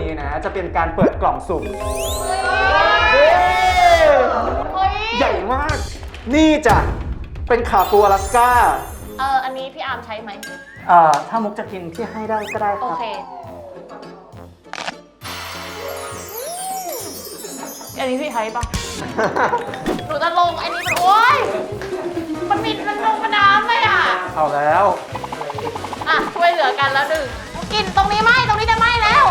นี้นะจะเป็นการเปิดกล่องสุ่มใหญ่มากนี่จ้ะเป็นขาปูอลาสก้าอันนี้พี่อาร์มใช้ไหมถ้ามุกจะกินที่ให้ได้ก็ได้ครับโอเคอันนี้พี่ใช้ปะ หนูจะลงอันนี้มันโอ๊ยมันลงมาน้ำเลยอ่ะเอาแล้วช่วยเหลือกันแล้วหนึ่งกินตรงนี้ไหมตรงนี้จะไหมแล้ว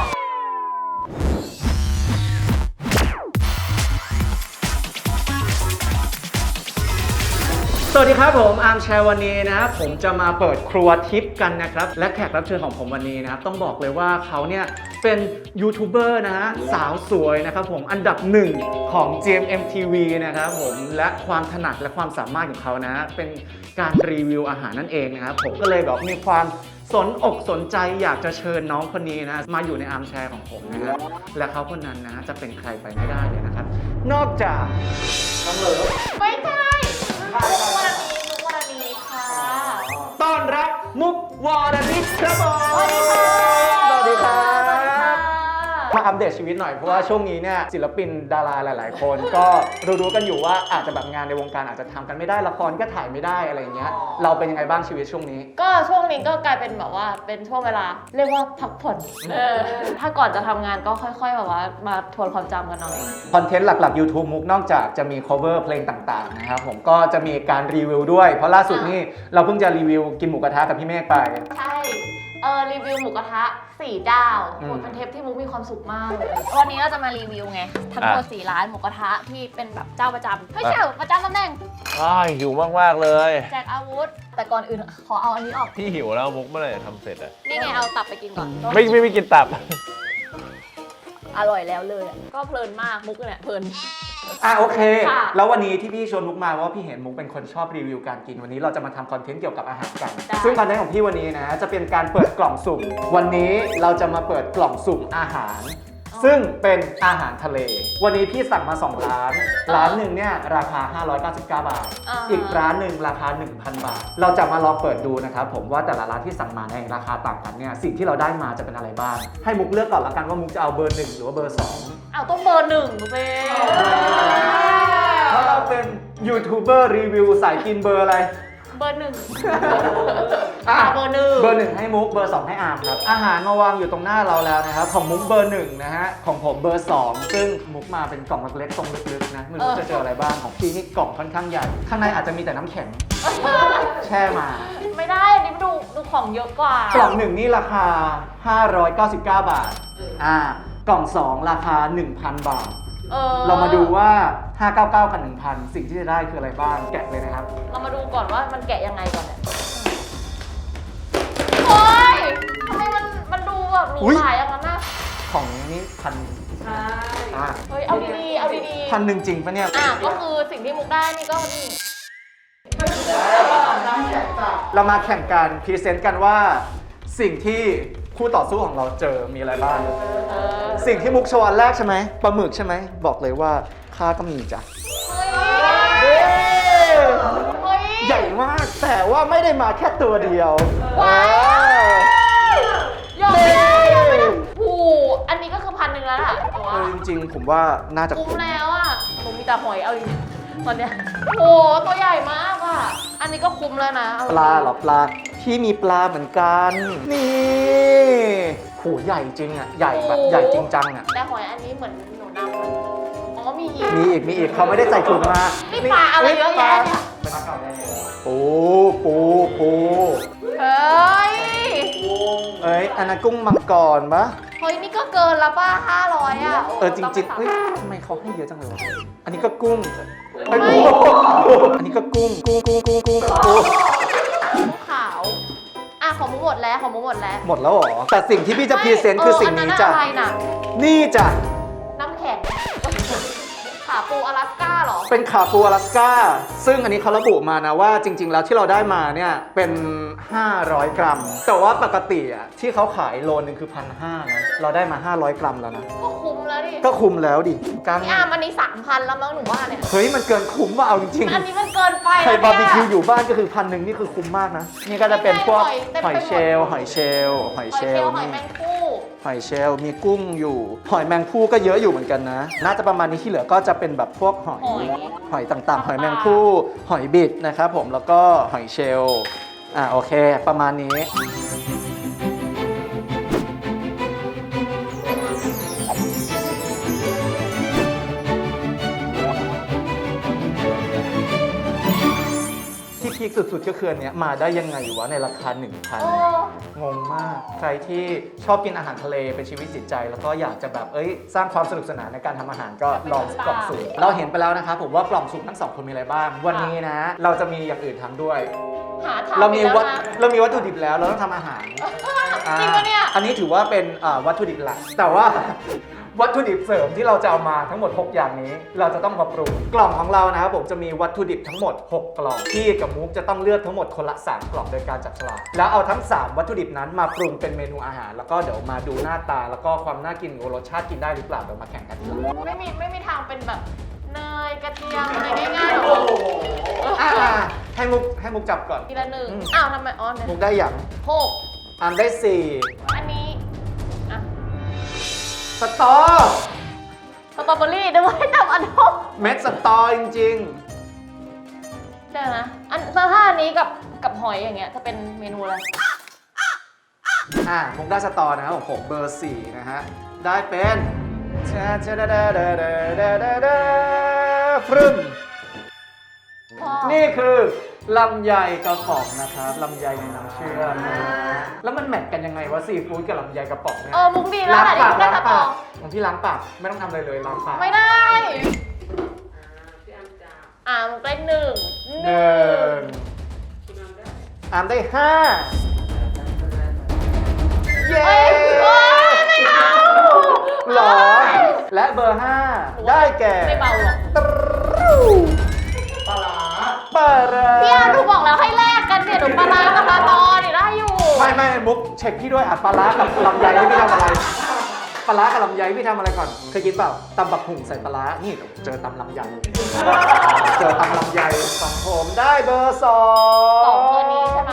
สวัสดีครับผมอาร์มแชร์วันนี้นะผมจะมาเปิดครัวทิปกันนะครับและแขกรับเชิญของผมวันนี้นะครับต้องบอกเลยว่าเขาเนี่ยเป็นยูทูบเบอร์นะฮะสาวสวยนะครับผมอันดับหนึ่งของ GMMTV นะครับผมและความถนัดและความสามารถของเขานะเป็นการรีวิวอาหารนั่นเองนะครับผมก็เลยแบบมีความสนอกสนใจอยากจะเชิญน้องคนนี้นะมาอยู่ในอาร์มแชร์ของผมนะครับและเขาคนนั้นนะจะเป็นใครไปไม่ได้เลยนะครับนอกจากน้องเลิฟไม่ใช่มุกวรณีค่ะต้อนรับมุกวรณิชครับผมสวัสดีครับมาอัปเดตชีวิตหน่อยเพราะว่าช่วงนี้เนี่ยศิลปินดาราหลายๆคนก็รู้กันอยู่ว่าอาจจะแบบงานในวงการอาจจะทำกันไม่ได้ละครก็ถ่ายไม่ได้อะไรอย่างเงี้ยเราเป็นยังไงบ้างชีวิตช่วงนี้ก็ช่วงนี้ก็กลายเป็นแบบว่าเป็นช่วงเวลาเรียกว่าพักผ่อนถ้าก่อนจะทำงานก็ค่อยๆแบบว่ามาทวนความจำกันหน่อยคอนเทนต์หลักๆ YouTube มุกนอกจากจะมี cover เพลงต่างๆนะครับผมก็จะมีการรีวิวด้วยเพราะล่าสุดนี่เราเพิ่งจะรีวิวกินหมูกระทะกับพี่เมฆไปใช่รีวิวหมูกระทะ4 ดาวเป็นเทปที่มุกมีความสุขมากวันนี้เราจะมารีวิวไงทั้งหมด4 ร้านหมูกระทะที่เป็นแบบเจ้าประจำไม่ใช่ประจำตำแหน่งหิวมากๆเลยแจกอาวุธแต่ก่อนอื่นขอเอาอันนี้ออกพี่หิวแล้วมุกเมื่อไหร่จะทำเสร็จอ่ะนี่ไงเอาตับไปกินก่อนไม่กินตับอร่อยแล้วเลยก็เพลินมากมุกเนี่ยเพลินโอเคแล้ววันนี้ที่พี่ชวนมุกมาว่าพี่เห็นมุกเป็นคนชอบรีวิวการกินวันนี้เราจะมาทำคอนเทนต์เกี่ยวกับอาหารกันซึ่งคอนเทนต์ของพี่วันนี้นะจะเป็นการเปิดกล่องสุ่มวันนี้เราจะมาเปิดกล่องสุ่มอาหารซึ่งเป็นอาหารทะเลวันนี้พี่สั่งมา2 ร้านหนึ่งเนี่ยราคา599 บาทอีกร้านหนึ่งราคา 1,000 บาทเราจะมาลองเปิดดูนะครับผมว่าแต่ละร้านที่สั่งมาในราคาต่างกันเนี่ยสิ่งที่เราได้มาจะเป็นอะไรบ้างให้มุกเลือกก่อนละกันว่ามุกจะเอาเบอร์ 1หรือว่าเบอร์ 2ต้องเบอร์ 1เว้ยเพราะเราเป็นยูทูบเบอร์รีวิวสายกินเบอร์อะไรเบอร์ 1เบอร์ 1ให้มุกเบอร์ 2ให้อาร์มครับอาหารมาวางอยู่ตรงหน้าเราแล้วนะครับของมุกเบอร์ 1นะฮะของผมเบอร์ 2ซึ่งมุกมาเป็นกล่องเล็กๆทรงลึกๆนะไม่รู้จะเจออะไรบ้างของพี่นี่กล่องค่อนข้างใหญ่ข้างในอาจจะมีแต่น้ำแข็งแช่มาไม่ได้อันนี้ดูของเยอะกว่ากล่อง1นี่ราคา599 บาทกล่อง2ราคา 1,000 บาทเรามาดูว่า599กับ 1,000 สิ่งที่จะได้คืออะไรบ้างแกะเลยนะครับเรามาดูก่อนว่ามันแกะยังไงก่อนเนี่ยโอ๊ยทำไมมันดูแบบหรูหราอย่างนั้นนะของนี้พันใช่เฮ้ยเอาดีๆ1,000จริงปะเนี่ยก็คือสิ่งที่มุกได้นี่ก็นี่เรามาแข่งกันพรีเซนต์กันว่าสิ่งที่คู่ต่อสู้ของเราเจอมีอะไรบ้างสิ่งที่มุกชวนแรกใช่ไหมปลาหมึกใช่ไหมบอกเลยว่าข้าก็มีจ้ะใหญ่มากแต่ว่าไม่ได้มาแค่ตัวเดียวยอมไม่ได้โอ้อันนี้ก็คือ1,000แล้วล่ะจริงๆผมว่าน่าจะคุ้มแล้วผมมีแต่หอยเอาจริงตอนเนี้ยตัวใหญ่มากอันนี้ก็คุ้มแล้วนะปลาหรอปลาที่มีปลาเหมือนกันนี่โหใหญ่จริงใหญ่แบบใหญ่จริงจังแต่หอยอันนี้เหมือนหนูนำมีอีกเขาไม่ได้ใส่ถุงมานี่ปลาอะไรเยอะแยะเนี่ยปูเฮ้ยอันนั้นกุ้งมังกรปะเฮ้ยนี่ก็เกินละป่ะ500จริงๆทำไมเขาให้เยอะจังเลยวะอันนี้ก็กุ้งอันนี้ก็กุ้งขาวของมุกหมดแล้วหมดแล้วเหรอแต่สิ่งที่พี่จะพรีเซนต์คือสิ่งนี้จ้ะนี่จ้ะน้ำแข็งขาปูอลาสก้าเหรอเป็นขาปูอลาสก้าซึ่งอันนี้เขาระบุมานะว่าจริงๆแล้วที่เราได้มาเนี่ยเป็น500 กรัมแต่ว่าปกติที่เขาขายโลนึงคือ 1,500 นะเราได้มา500 กรัมแล้วนะก็คุ้มแล้วดิพี่อันนี้ 3,000 แล้วมั้งหนูว่าเนี่ยเฮ้ยมันเกินคุ้มว่าเอาจริงๆอันนี้มันเกินไปใครบาร์บีคิวอยู่บ้านก็คือ1,000นี่คือคุ้มมากนะนี่ก็จะเป็นพวกหอยเชลล์หอยแมงคู่ หอยเชลล์มีกุ้งอยู่หอยแมงภู่ก็เยอะอยู่เหมือนกันนะ น่าจะประมาณนี้ที่เหลือก็จะเป็นแบบพวกหอยต่างๆ หอยแมงภู่หอยบิดนะครับผมแล้วก็หอยเชลล์โอเค ประมาณนี้ที่พีคสุดๆก็คืออันเนี้ยมาได้ยังไงวะในราคา 1,000 งงมาก ใครที่ชอบกินอาหารทะเลเป็นชีวิตจิตใจ แล้วก็อยากจะแบบสร้างความสนุกสนานในการทำอาหารก็ลองกล่องสุ่มเราเห็นไปแล้วนะครับผมว่ากล่องสุ่มทั้งสองคนมีอะไรบ้าง วันนี้นะ เราจะมีอย่างอื่นทำด้วย หาทำ เรามี แล้วนะ วัตถุดิบแล้วเราต้องทำอาหาร จริงปะเนี่ย อันนี้ถือว่าเป็นวัตถุดิบหลักแต่ว่า วัตถุดิบเสริมที่เราจะเอามาทั้งหมด 6 อย่างนี้ เราจะต้องมาปรุงกล่องของเรานะครับผมจะมีวัตถุดิบทั้งหมด 6 กล่องที่กับมุกจะต้องเลือกทั้งหมดคนละ 3 กล่องโดยการจับฉลากแล้วเอาทั้ง 3 วัตถุดิบนั้นมาปรุงเป็นเมนูอาหาร แล้วก็เดี๋ยวมาดูหน้าตาแล้วก็ความน่ากินรสชาติกินได้หรือเปล่าเดี๋ยวมาแข่งกันทีหลัง ไม่มีทางเป็นแบบเนยกระเทียมอะไรง่ายๆหรอก ให้มุกจับก่อน ทีละหนึ่งอ้าวทำไมอ๋อเนี่ย มุกได้อย่าง หก อันได้ อันนี้อ่ะ 4 สตอ สตรอเบอรี่เดี๋ยวให้จับอันนก เม็ดสตอจริง เดี๋ยวนะถ้าอันนี้กับหอยอย่างเงี้ยจะเป็นเมนูอะไร มุกได้สตอนะครับผมเบอร์ 4 นะฮะได้เป็นฟรึม นี่คือลำไยกระป๋องนะครับลำไยในน้ำเชื่อมแล้วมันแมทกันยังไงวะซีฟู้ดกับลำไยกระป๋องเนี่ย มุกดีแล้วแหละที่ได้สตอ ของพี่ล้างปากไม่ต้องทำอะไรเลยล้างปาก ไม่ได้มุกได้หนึ่ง อามได้ 5 เย้ ไม่เอา หรอและเบอร์ 5 ได้แก่ ไม่เบาหรอก ปลาร้า พี่อาร์หนูบอกแล้วให้แลกกันเนี่ยหนูปลาร้ากับปลาตอนี่ได้อยู่ ไม่มุกเช็คพี่ด้วยปลาร้ากับลำไยนี่พี่ทำอะไรปลาร้ากับลำไยพี่ทำอะไรก่อนเคยกินเปล่าตำบักหุ่งใส่ปลาร้านี่เจอตำลำไยเจอตำลำไยของผมได้เบอร์ 2 สองตัวนี้ใช่ไหม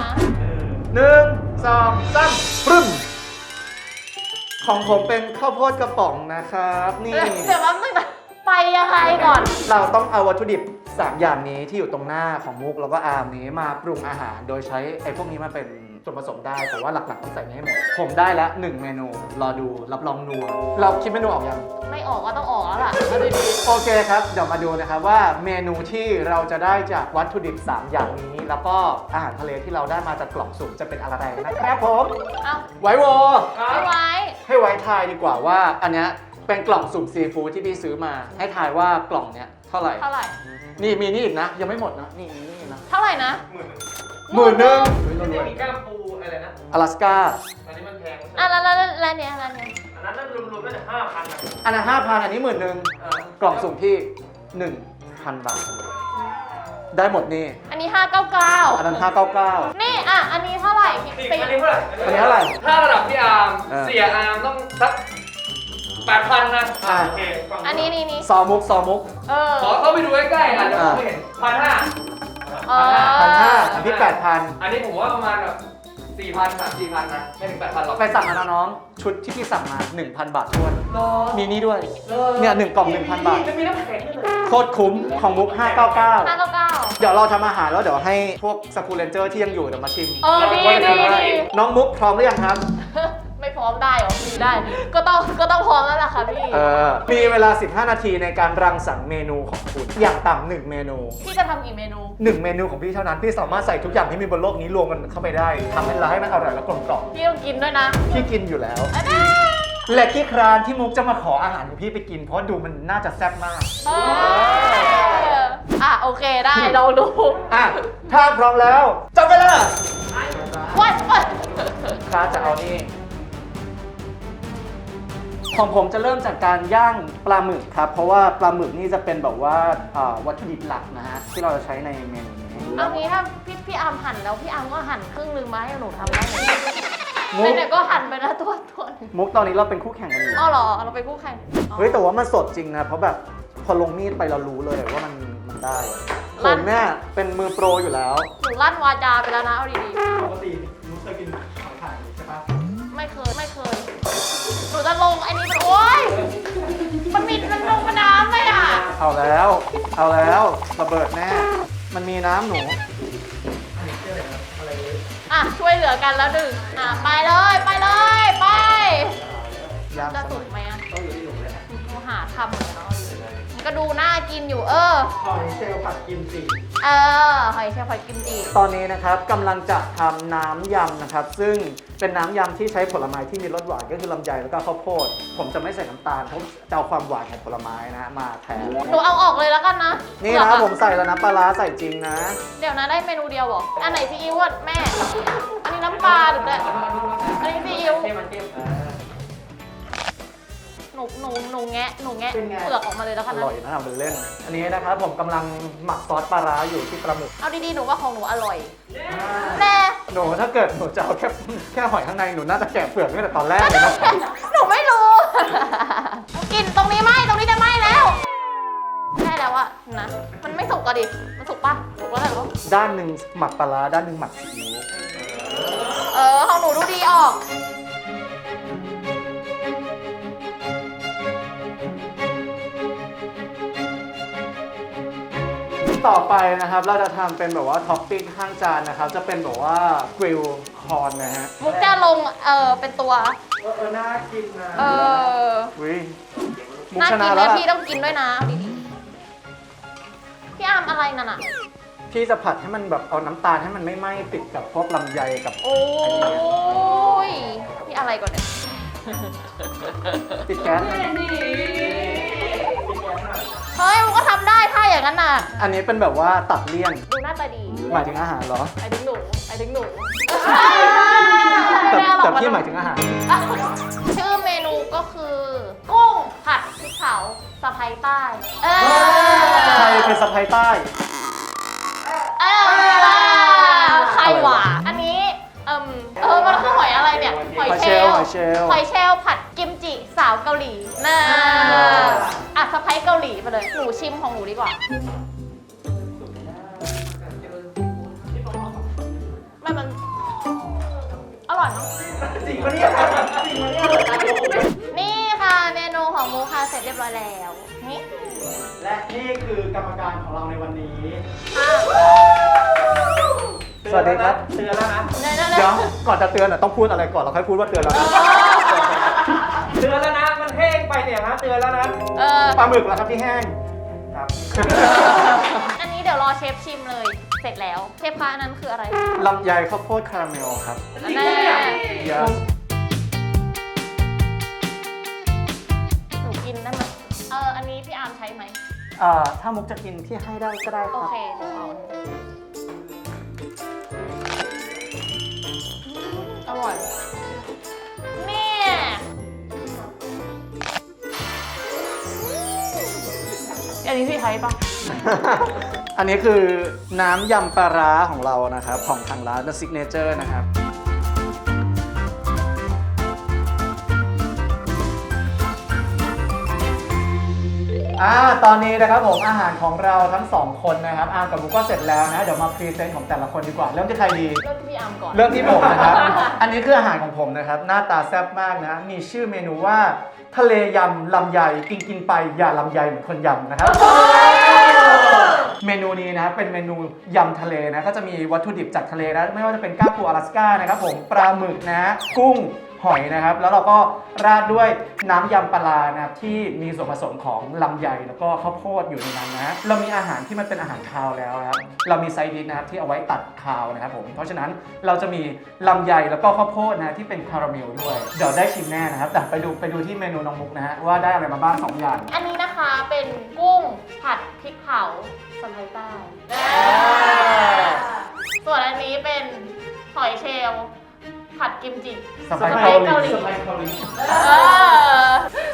1 2 3ปรึ้มของผมเป็นข้าวโพดกระป๋องนะครับนี่ เดี๋ยวแป๊บนึงนะไปยังไงก่อน เราต้องเอาวัตถุดิบ 3 อย่างนี้ที่อยู่ตรงหน้าของมุกแล้วก็อาร์มนี้มาปรุงอาหารโดยใช้พวกนี้มาเป็นส่วนผสมได้แต่ว่าหลักๆต้องใส่ให้หมดผมได้แล้ว1 เมนูรอดูรับรองนัวเราคิดเมนูออกยัง ไม่ออกก็ต้องออกแล้วล่ะเอาดี โอเคครับเดี๋ยวมาดูนะครับว่าเมนูที่เราจะได้จากวัตถุดิบ 3 อย่างนี้ แล้วก็อาหารทะเลที่เราได้มาจากกล่องสุ่มจะเป็นอะไรนะครับผม ๆเอา ไว้โว ไม่ไว้ ให้ไว้ทายดีกว่าว่าอันเนี้ยเป็นกล่องสุ่มซีฟู้ดที่พี่ซื้อมาให้ทายว่ากล่องเนี้ยเท่าไหร่ เท่าไหร่ นี่มีนี่อีกนะยังไม่หมดนะนี่นะ เท่าไหร่นะ 11,000 นี่มีกล้ามปูอะไรนะ อลาสก้า อันนี้มันแพง แล้วเนี่ย อันนั้นน่ารวมๆน่าจะ5,000อ่ะ อันนั้น5,000อันนี้11,000กล่องสุ่มที่ 1,000 บาท ได้หมดนี่ อันนี้599 อันนั้น599 นี่อันนี้เท่าไหร่พี่ อันนี้เท่าไหร่ อันนี้เท่าไหร่ ถ้าระดับพี่อาร์ม เออ เสียอาร์มต้องสัก 8,000 นะ อ่ะ โอเคฟัง อันนี้นี่ ซอมุก ขอเข้าไปดูใกล้ๆอาจจะมองไม่เห็น 1,500 1,500อันที่ อันนี้ผมว่าประมาณแบบ4,000 3-4,000 นะ ไม่ถึง 8,000 หรอก 8,000ไปสั่งมานะน้องชุดที่พี่สั่งมา 1,000 บาททวนมีนี่ด้วยเนี่ย1 กล่อง 1,000 บาท ไม่มีน้ำแข็งด้วย โคตรคุ้มของมุก 599 599 เดี๋ยวเราทำอาหารแล้วเดี๋ยวให้พวกสกูเลนเจอร์ที่ยังอยู่เดี๋ยวมาชิม ดี น้องมุกพร้อมหรือยังครับ ไม่พร้อมได้หรอมีได้ ก็ต้องพร้อมแล้วล่ะค่ะพี่ มีเวลา 15 นาทีในการรังสรรค์เมนูของคุณ อย่างต่ำ1 เมนู พี่จะทำกี่เมนู 1 เมนูของพี่เท่านั้น พี่สามารถใส่ทุกอย่างที่มีบนโลกนี้รวมกันเข้าไปได้ทำให้ร้านให้มันอร่อยและกลมกล่อม พี่ต้องกินด้วยนะ พี่กินอยู่แล้ว อันนี้ และขี้ครานที่มุกจะมาขออาหารของพี่ไปกิน เพราะดูมันน่าจะแซ่บมาก โอเคได้ลองดู ถ้าพร้อมแล้วจับเวลา วัด ค้าจะเอานี่ของผมจะเริ่มจากการย่างปลาหมึกครับ เพราะว่าปลาหมึกนี่จะเป็นแบบว่าวัตถุดิบหลักนะฮะที่เราจะใช้ในเมนูนี้ เอางี้ถ้าพี่อาร์มหั่นแล้วพี่อาร์มก็หั่นครึ่งนึงมาให้หนูทำได้ไหม มุก ไหนๆก็หั่นไปแล้วตัว มุกตอนนี้เราเป็นคู่แข่งกันอยู่ อ๋อเหรอเราไปคู่แข่ง เฮ้ยแต่ว่ามันสดจริงนะ เพราะแบบพอลงมีดไปเรารู้เลยว่ามันได้ผมเนี่ยเป็นมือโปรอยู่แล้ว หนูลั่นวาจาไปแล้วนะเอาดี ปกติมุกเคยกินหอยไข่ใช่ปะ ๆไม่เคย จะลงอันนี้มันโอ๊ยมันมีมันลงมาน้ำเลยอ่ะ เอาแล้วระเบิดแน่มันมีน้ำหนู อ่ะช่วยเหลือกันแล้วดึงอ่ะไปเลยไปไป ยาก จะ ส สุ มั ก ย ไหมอ่ะ ต้องอยู่ที่หนูเลย กูหาทำเหมือนเนาะมันก็ดูน่ากินอยู่หอยเชลล์ผัดกิมจิ หอยเชลล์ผัดกิมจิ ตอนนี้นะครับกำลังจะทำน้ำยำนะครับซึ่งเป็นน้ำยำที่ใช้ผลไม้ที่มีรสหวานก็คือลำไยแล้วก็ข้าวโพดผมจะไม่ใส่น้ำตาลผมจะเอาความหวานของผลไม้นะมาแทน หนูเอาออกเลยแล้วกันนะ นี่นะผมใส่แล้วนะปลาร้าใส่จริงนะ เดี๋ยวนะได้เมนูเดียวเหรออันไหนซีอิ๊วอ่ะแม่อันนี้น้ำปลาหรือเนี่ยอันนี้ซีอิ๊ว เทมันเต็ม หนูแงะเปลือกออกมาเลยแล้ว อ กันนะ ร่อยนะทำเป็นเล่น อันนี้นะครับผมกำลังหมักซอสปลาร้าอยู่ที่ปลาหมึก เอาดีๆหนูว่าของหนูอร่อยแน่ หนูถ้าเกิดหนูจะเอาแค่หอยข้างในหนูน่าจะแกะเปลือกตั้งแต่ตอนแรกเลยนะ หนูไม่รู้ กินตรงนี้ไหมตรงนี้จะไหมแล้วได้แล้วอะนะมันไม่สุกก็ดิมันสุกปะสุกแล้วเหรอ ด้านหนึ่งหมักปลาร้าด้านหนึ่งหมักซีอิ๊ว ของหนูดูดีออก ต่อไปนะครับเราจะทำเป็นแบบว่าท็อปปิ้งข้างจานนะครับจะเป็นแบบว่ากริลคอนนะฮะ มุกจะลงเป็นตัว น่ากินนะ วิมุก น่า ช กิ นะ น แล้ นะ ว พี่ต้องกินด้วยนะเอาดีๆพี่อามอะไรนั่นอะ พี่จะผัดให้มันแบบเอาน้ำตาลให้มันไม่ไหม้ติดกับพวกลำไยกับ โอ้ยพี่อะไรก่อนเนี่ย ติดแก๊ส เฮ้ยมันก็ทำได้ถ้าอย่างนั้นน่ะ อันนี้เป็นแบบว่าตัดเลี่ยน ดูหน้าตาดี หมายถึงอาหารเหรอ ไอ้ถึงหนู แต่พี่หมายถึงอาหาร ชื่อเมนูก็คือ กุ้งผัดพริกเผาสะไพใต้ ใครเป็นสะพายใต้ ใครหวาอันนี้มันคือหอยอะไรเนี่ย หอยเชลล์หอยเชลล์ผัดกิมจิสาวเกาหลีน่าสะไพเกาหลีไปเลย หนูชิมของหนูดีกว่า มันอร่อยเนาะ จริงปะเนี่ยจริงปะเนี่ย นี่ค่ะเมนูของมูค่ะเสร็จเรียบร้อยแล้วนี่ และนี่คือกรรมการของเราในวันนี้ สวัสดีครับเตือนแล้วนะ เดี๋ยวก่อนจะเตือนต้องพูดอะไรก่อนเราค่อยพูดว่าเตือนแล้ว เตือนแล้วนะ มันแห้งไปเนี่ยนะเตือนแล้วนะ ปลาหมึกแล้วครับที่แห้งครับ อันนี้เดี๋ยวรอเชฟชิมเลย เสร็จแล้ว เชฟคะอันนั้นคืออะไร ลำไยข้าวโพดคาราเมลครับ แน่ Yes หนูกินได้ไหมอันนี้พี่อาร์มใช้ไหม ถ้ามุกจะกินที่ให้ได้ก็ได้ค โอ รับ เคหนูเอาอร่อย เนี่ยอันนี้พี่ใช้ปะ อันนี้คือน้ำยำปลาร้าของเรานะครับของทางร้าน The Signature นะครับตอนนี้นะครับผมอาหารของเราทั้งสองคนนะครับอาร์มกับมุกก็เสร็จแล้วนะเดี๋ยวมาพรีเซนต์ของแต่ละคนดีกว่าเริ่มที่ใครดี เริ่มที่พี่อาร์มก่อน เริ่มที่ผมนะครับ อันนี้คืออาหารของผมนะครับ หน้าตาแซ่บมากนะ มีชื่อเมนูว่าทะเลยำลำไยกินไปอย่าลำไยเหมือนคนยำนะครับ เมนูนี้นะเป็นเมนูยำทะเลนะ ก็จะมีวัตถุดิบจากทะเลนะ ไม่ว่าจะเป็นก้างปูอลาสก้านะครับผม ปลาหมึกนะ กุ้ง หอยนะครับ แล้วเราก็ราดด้วยน้ำยำปลานะครับที่มีส่วนผสมของลำไยแล้วก็ข้าวโพดอยู่ในนั้นนะ เรามีอาหารที่มันเป็นอาหารคาวแล้วนะครับ เรามีไซดิสนะครับที่เอาไว้ตัดคาวนะครับผม เพราะฉะนั้นเราจะมีลำไยแล้วก็ข้าวโพดนะที่เป็นคาราเมลด้วย เดี๋ยวได้ชิมแน่นะครับ แต่ไปดูที่เมนูน้องมุกนะฮะว่าได้อะไรมาบ้าง2อย่าง อันนี้นะคะเป็นกุ้งผัดพริกเผาสะไพใต้ส่วนอันนี้เป็นหอยเชลล์ผัดกิมจิ สไปซ์เกาหลี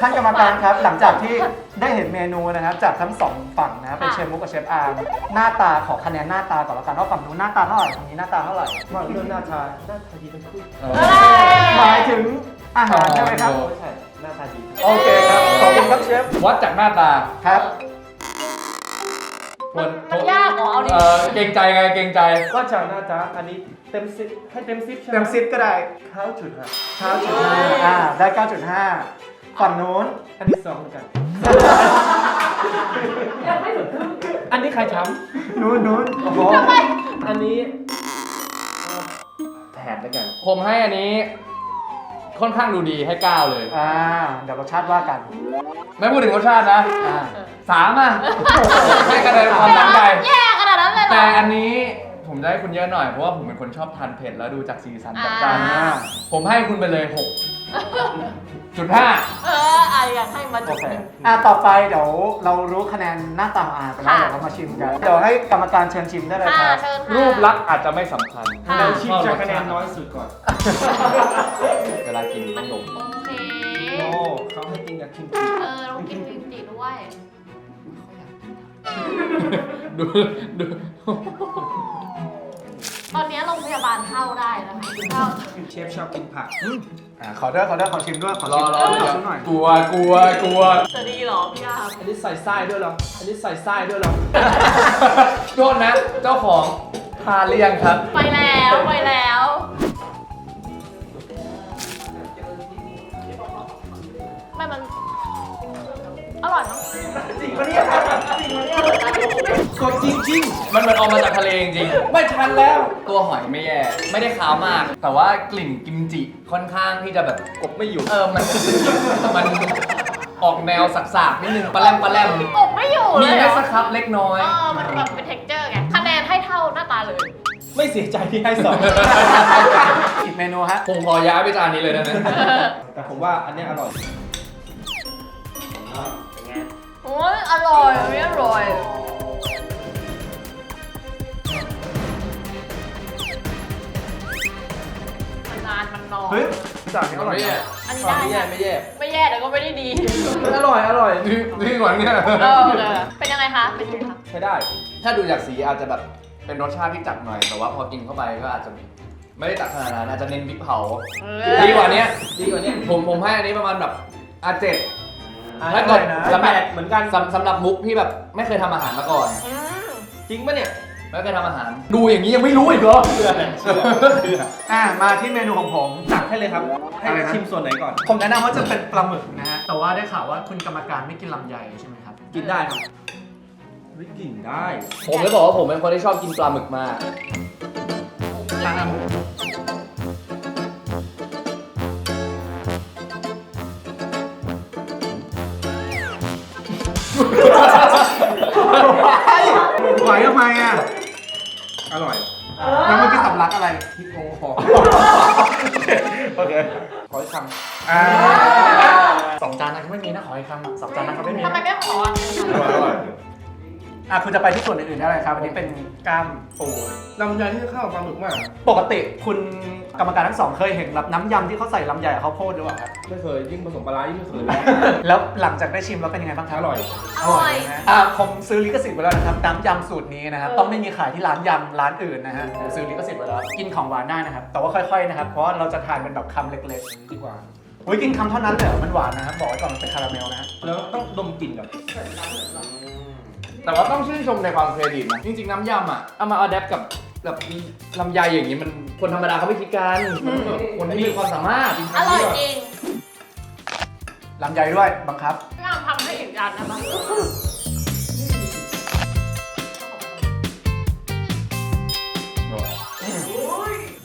ท่านกรรมการครับหลังจากที่ได้เห็นเมนูนะครับจากทั้งสองฝั่งนะครับเป็นเชฟมุกกับเชฟอาร์มหน้าตาขอคะแนนหน้าตาก่อนแล้วกันว่าฝั่งนู้นหน้าตาเท่าไหร่ฝั่งนี้หน้าตาเท่าไหร่ มาเรื่องหน้าตาดีทั้งคู่ หมายถึงอาหารใช่ไหมครับ ใช่หน้าตาดี โอเคครับขอบคุณครับเชฟ วัดจากหน้าตา ครับ มันยากเหรอเอาดิ เกรงใจไงเกรงใจ ว่าจากน่าจะอันนี้เต็มสิบให้เต็มสิบใช่ไหม เต็ม10ก็ได้ 9.5 9.5ได้ 9.5 ฝั่งนู้น อันนี้2เหมือนกัน อันนี้ใครช้ นู้นโอ้โห ทำไม ำอันนี้แถมแล้วกัน ผมให้อันนี้ ค่อนข้างดูดีให้9เลย เดี๋ยวรสชาติว่ากัน ไม่พูดถึงรสชาตินะ อ่า 3อ่ะให้คะแนนความตั้งใจ แย่ขนาดนั้นเลยเหรอ แต่อันนี้ผมจะให้คุณเยอะหน่อยเพราะว่าผมเป็นคนชอบทานเผ็ดแล้วดูจากสีสันจัดจ้าน อ่า ผมให้คุณไปเลย 6.5 อยากให้มา โอ จุด เค หนึ่ง ต่อไปเดี๋ยวเรารู้คะแนนหน้าตาของอาไปแล้ว ค่ะ เดี๋ยวเรามาชิมกัน เดี๋ยวให้กรรมการเชิญชิมได้เลยค ค่ะ รับ เชิญค่ะ รูปลักษณ์อาจจะไม่สำคัญ ค่ะ เราชิมจากคะแนนน้อยสุดก่อน เวลากินต้องดม โอเค โอ้เขาให้กินกับคิมจิ ต้องกินกิมจิด้วย ดูดู ตอนนี้โรงพยาบาลเข้าได้แล้วค่ะเข้า เชฟชอบกินผัก ขอด้วยขอชิมด้วย ขอ รอ ชิม รอ ขอ เดี๋ยว ชิมหน่อย กลัว จะดีเหรอพี่อาร์ม อันนี้ใส่ไส้ด้วยเหรอ อันนี้ใส่ไส้ด้วยเหรอ โทษนะ เจ้าของทานหรือยังครับ ไปแล้วไม่มันอร่อยมั้ง จริงปะเนี่ยจริงปะเนี่ย กดจริง มันเหมือนออกมาจากทะเลจริง ๆ ไม่ทันแล้ว ๆตัวหอยไม่แย่ ไม่ได้ขาวมาก แต่ว่ากลิ่นกิมจิค่อนข้างที่จะแบบ กบไม่อยู่ มันออกแนวสากๆนิดนึงปลาแรม อบไม่อยู่ มี เลยเหร ได้ อ สักครับเล็กน้อย มันแบบเป็น texture ไงคะแนนให้เท่าหน้าตาเลย ไม่เสียใจที่ให้สอง อีกเมนูฮะ ผมขอย้ายไปจานนี้เลยได้ไหม แต่ผมว่าอันเนี้ยอร่อย โอ้ยอร่อยอันนี้อร่อยมันนานมันนอน เฮ้ยจากนี้อร่อย ไม่แย่ อันนี้ได้ ไม่แย่ นะ ไม่แย่ ไม่แย่แต่ก็ไม่ได้ดี อร่อยอร่อย นี่ก่อนเนี่ย เป็นยังไงคะ เป็นยังไงคะ ใช้ได้ ถ้าดูจากสีอาจจะแบบเป็นรสชาติที่จัดหน่อย แต่ว่าพอกินเข้าไปก็อาจจะไม่ได้จัดขนาดนั้นอาจจะเน้นพริกเผา ดีกว่านี้ ดีกว่านี้ ผมให้อันนี้ประมาณแบบ7 อ่ะ ถ้าเกิด นะ สำหรับ 8เหมือนกัน สำหรับมุกที่แบบไม่เคยทำอาหารมาก่อน อืม จริงปะเนี่ย ไม่เคยทำอาหาร ดูอย่างนี้ยังไม่รู้อีกเหรอ เชื่อ มาที่เมนูของผม ตักให้เลยครับ ให้ อะไรนะ ชิมส่วนไหนก่อน ผมแนะนำว่าจะเป็นปลาหมึกนะฮะ แต่ว่าได้ข่าวว่าคุณกรรมการไม่กินลำไยใช่ไหมครับ กินได้ครับเฮ้ยกินได้ ผมเลยบอกว่าผมเป็นคนที่ชอบกินปลาหมึกมาก ไหวทำไมอ่ะ อร่อย แล้วเมื่อกี้สำลักอะไร พริกโอ้โห โอเค ขออีกค สองจานนะไม่มีนะขออีกคำสองจานนะครับไม่มี ทำไมไม่ขออ่ะ คุณจะไปที่ส่วนอื่นๆได้เลยครับ อันนี้เป็นกล้ามปู ำลำไยที่เข้ากับปลาหมึกมาก ปกติคุณกรรมการทั้งสองเคยเห็นแบบน้ำยำที่เขาใส่ลำไยกับข้าวโพดหรือเปล่าครับ ไม่เคยยิ่งผสมปลาร้ายิ่งไม่เคย แล้วหลังจากได้ชิมแล้วเป็นยังไงบ้างครับ อร่อย อร่อย นะผมซื้อลิขสิทธิ์ไปแล้วนะครับน้ำยำสูตรนี้นะครับต้องไม่มีขายที่ร้านยำร้านอื่นนะฮะผมซื้อลิขสิทธิ์ไปแล้วกินของหวานได้นะครับแต่ว่าค่อยๆนะครับเพราะว่าเราจะทานเป็นแบบคำเล็ก ดีกว่า ๆอุ้ยกินคำเท่านั้นเลยเหรอมันหวานนะครับบอกไว้ก่อนมันเป็นคาราเมลนะฮะ แล้วต้องดมกลิ่นก่อน แต่ว่าต้องชื่นชมในความเครดิตนะ จริงๆ น้ำยำอ่ะ เอามาอัดแอปกับแบบมีลำไยอย่างนี้มันคนธรรมดาเขาไม่คิดกันคนที่มีความสามารถ อร่อยจริง ลำไยด้วยบังคับ พี่อาร์มทำให้อีกจานนะมั้ง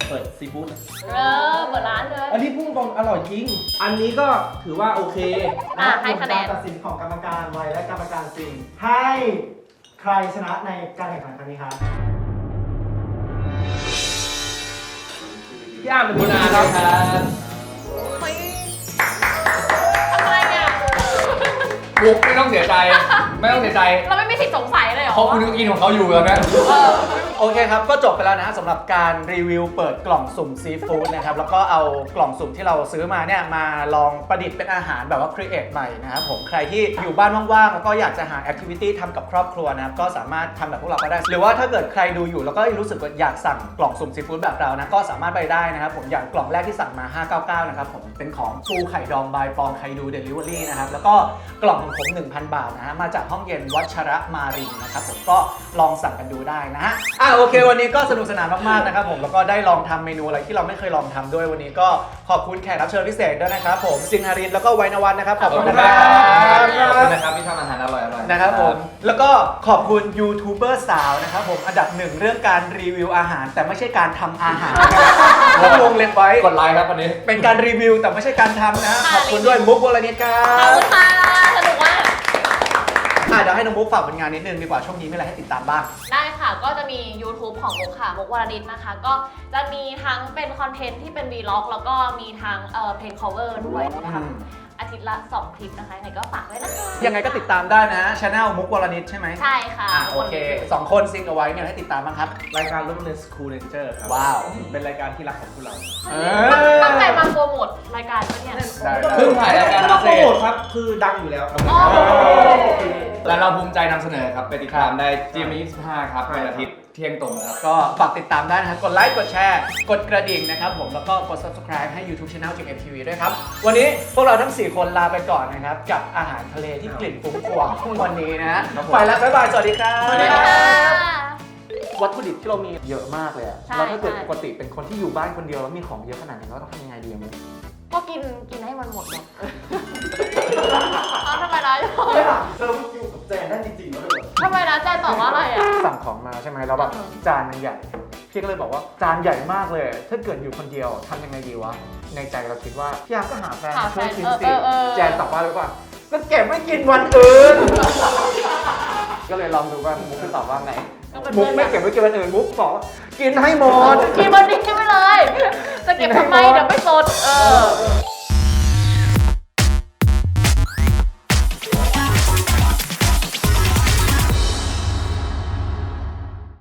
เปิดซีฟู้ดนะ เปิดร้านเลย อันนี้พุ่งตรงอร่อยจริง อันนี้ก็ถือว่าโอเค ให้คะแนน การตัดสินของกรรมการไวและกรรมการจริงให้ใครชนะในการแข่งขันครั้งนี้ครับ พี่อ้ามเป็น คุ คุณ ณ อา อา ค ค รั รั บบ เฮ้ยทำไมเนี่ย มุกไม่ต้องเสียใจ ไม่ต้องเสียใจ เราไม่มีสิทธิ์สงสัยเลยเหรอ เพราะคุณก็กินของเขาอยู่แล้วนะ โอเคครับ ก็จบไปแล้วนะฮะสำหรับการรีวิวเปิดกล่องสุ่มซีฟู้ดนะครับ แล้วก็เอากล่องสุ่มที่เราซื้อมาเนี่ยมาลองประดิษฐ์เป็นอาหารแบบว่าครีเอทใหม่นะครับผมใครที่อยู่บ้านว่างๆแล้วก็อยากจะหาแอคทิวิตี้ทำกับครอบครัวนะครับก็สามารถทำแบบพวกเราก็ได้ หรือว่าถ้าเกิดใครดูอยู่แล้วก็รู้สึกว่าอยากสั่งกล่องสุ่มซีฟู้ดแบบเรานะก็สามารถไปได้นะครับผมอย่างกล่องแรกที่สั่งมา599นะครับผมเป็นของปูไข่ดองบายปองไคดูเดลิเวอรี่นะครับแล้วก็ กล่องของผม 1,000 บาทนะฮะมาจากห้องเย็นวัชระมารินนะครับผมก็ลองสั่งกันดูได้นะฮะโอเค วันนี้ก็สนุกสนานมากๆนะครับผมแล้วก็ได้ลองทำเมนูอะไรที่เราไม่เคยลองทำด้วยวันนี้ก็ขอบคุณแขกรับเชิญพิเศษด้วยนะครับผมสิงหารินแล้วก็ไวนวัฒน์นะครับขอบคุณนะครับ ขอบคุณนะครับที่ทำอาหารอร่อยๆ นะครับผมแล้วก็ขอบคุณยูทูบเบอร์สาวนะครับผมอันดับ 1 เรื่องการรีวิวอาหาร แต่ไม่ใช่การทำอาหารนะครับวงเล็บไว้ กดไลค์ครับวันนี้ เป็นการรีวิวแต่ไม่ใช่การทำนะขอบคุณด้วยมุกวรณิตครั ขอบบ คุณค่ะสนุกมาก เดี๋ยวให้น้องมุกฝากผลงานนิดนึงดีกว่าช่วงนี้มีอะไรให้ติดตามบ้าง ได้ค่ะก็จะมี YouTube ของมุกค่ะมุกวรดิตนะคะ ก็จะมีทั้งเป็นคอนเทนต์ที่เป็น Vlog แล้วก็มีทั้งเพลง cover ด้วยนะคะอาทิตย์ละ 2 คลิปนะคะยังไงก็ฝากไว้นะคะ ยังไงก็ติดตามได้นะช anel มุกวรณิตใช่ไหม ใช่ค่ะ โอเค2 คนซิงเอาไว้เนี่ยให้ติดตามบ้างครับ รายการรถเมล์ School Ranger ครับ ว้าว เป็นรายการที่รักของพวกเรา ตั้งใจมาโปรโมทรายการปะเนี่ย ได้ เพิ่งถ่ายรายการ ไม่ต้ มา อง เส โปร ร็จ โมทครับ คือดังอยู่แล้วครับ อ๋อ และเราภูมิใจนำเสนอครับ ไปติดตามได้ GMM25 ครับวันอาทิตย์เที่ยงตรงครับ ก็ฝากติดตามได้นะครับ กดไลค์ กดแชร์ กดกระดิ่งนะครับผม แล้วก็กด subscribe ให้ YouTube Channel GMMTV ด้วยครับ วันนี้พวกเราทั้ง 4 คนลาไปก่อนนะครับ กับอาหารทะเลที่กลิ่นฟุ้งครัววันนี้นะ ไปแล้ว บ๊ายบาย สวัสดีครับ สวัสดีค่ะ วัตถุดิบที่เรามีเยอะมากเลยอะ ใช่ แล้วถ้าเกิด ใช่ ปกติเป็นคนที่อยู่บ้านคนเดียวแล้วมีของเยอะขนาดนี้เราต้องทำยังไงดีอะมุก ก็กินให้มันหมดเลยทำไมนะ เธออยู่กับแจนได้จริงๆแล้วเลย ทำไมนะแจนตอบว่าอะไรอ่ะ สั่งของมาใช่ไหมแล้วแบบจานมันใหญ่ พี่ก็เลยบอกว่าจานใหญ่มากเลย ถ้าเกิดอยู่คนเดียวทำยังไงดีวะ ในใจเราคิดว่าพี่ยามก็หาแฟน หา มา แฟ ช่วย น กิน เออ สิ เออ แจนตอบว่าหรือเปล่าก็เก็บไม่กินวันอื่น ก็เลยลองดูว่ามุกจะตอบว่าไง มุกไม่เก็บไว้กินวันอื่นมุกบอกว่ากินให้หมด กินวันนี้ไปเลย จะเก็บทำไมเดี๋ยวไม่สด